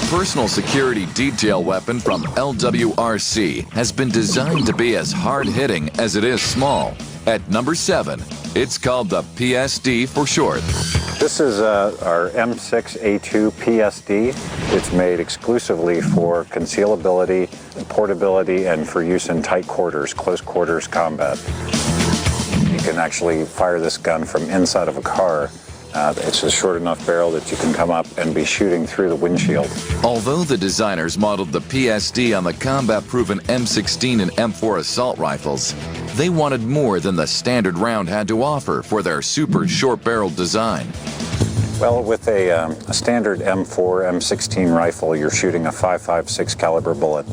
personal security detail weapon from LWRC has been designed to be as hard-hitting as it is small. At number 7, it's called the PSD for short. This is our M6A2 PSD. It's made exclusively for concealability, portability, and for use in tight quarters, close quarters combat. You can actually fire this gun from inside of a car. It's a short enough barrel that you can come up and be shooting through the windshield. Although the designers modeled the PSD on the combat-proven M16 and M4 assault rifles, they wanted more than the standard round had to offer for their super short-barreled design. Well, with a standard M4, M16 rifle, you're shooting a .556 caliber bullet.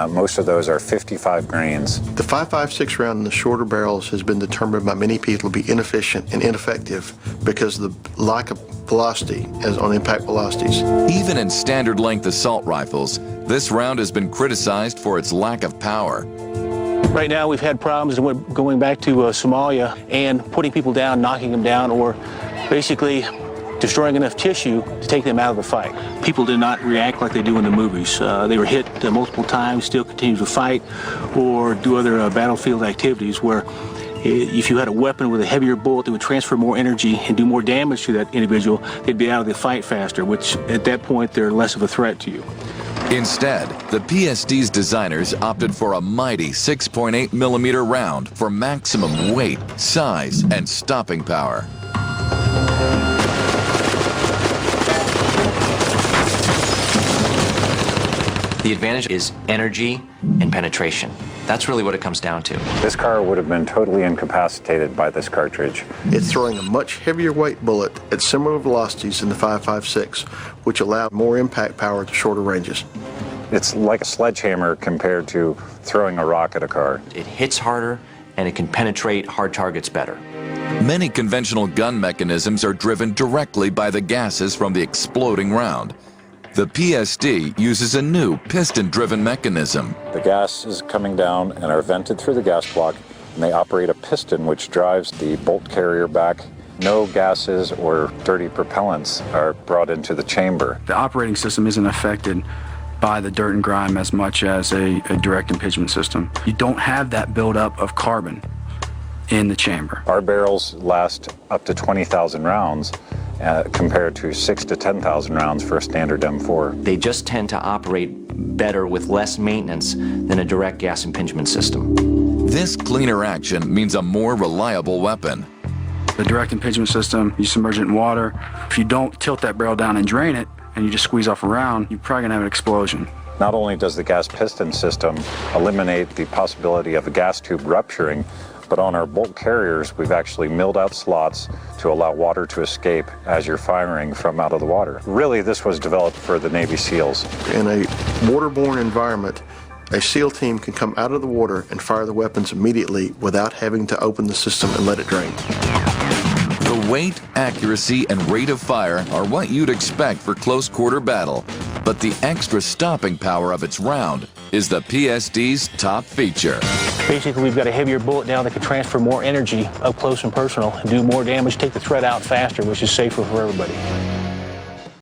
Most of those are 55 grains. The .556 round in the shorter barrels has been determined by many people to be inefficient and ineffective because of the lack of velocity as on impact velocities. Even in standard length assault rifles, this round has been criticized for its lack of power. Right now we've had problems going back to Somalia and putting people down, knocking them down, or basically destroying enough tissue to take them out of the fight. People did not react like they do in the movies. They were hit multiple times, still continue to fight, or do other battlefield activities where if you had a weapon with a heavier bullet that would transfer more energy and do more damage to that individual, they'd be out of the fight faster, which at that point they're less of a threat to you. Instead, the PSD's designers opted for a mighty 6.8 millimeter round for maximum weight, size, and stopping power. The advantage is energy and penetration. That's really what it comes down to. This car would have been totally incapacitated by this cartridge. It's throwing a much heavier weight bullet at similar velocities than the .556, which allow more impact power to shorter ranges. It's like a sledgehammer compared to throwing a rock at a car. It hits harder and it can penetrate hard targets better. Many conventional gun mechanisms are driven directly by the gases from the exploding round. The PSD uses a new piston-driven mechanism. The gases coming down and are vented through the gas block, and they operate a piston which drives the bolt carrier back. No gases or dirty propellants are brought into the chamber. The operating system isn't affected by the dirt and grime as much as a direct impingement system. You don't have that buildup of carbon in the chamber. Our barrels last up to 20,000 rounds. Compared to 6,000 to 10,000 rounds for a standard M4. They just tend to operate better with less maintenance than a direct gas impingement system. This cleaner action means a more reliable weapon. The direct impingement system, you submerge it in water. If you don't tilt that barrel down and drain it, and you just squeeze off a round, you're probably gonna have an explosion. Not only does the gas piston system eliminate the possibility of a gas tube rupturing, but on our bolt carriers, we've actually milled out slots to allow water to escape as you're firing from out of the water. Really, this was developed for the Navy SEALs. In a waterborne environment, a SEAL team can come out of the water and fire the weapons immediately without having to open the system and let it drain. The weight, accuracy, and rate of fire are what you'd expect for close-quarter battle, but the extra stopping power of its round is the PSD's top feature. Basically, we've got a heavier bullet now that can transfer more energy up close and personal and do more damage, take the threat out faster, which is safer for everybody.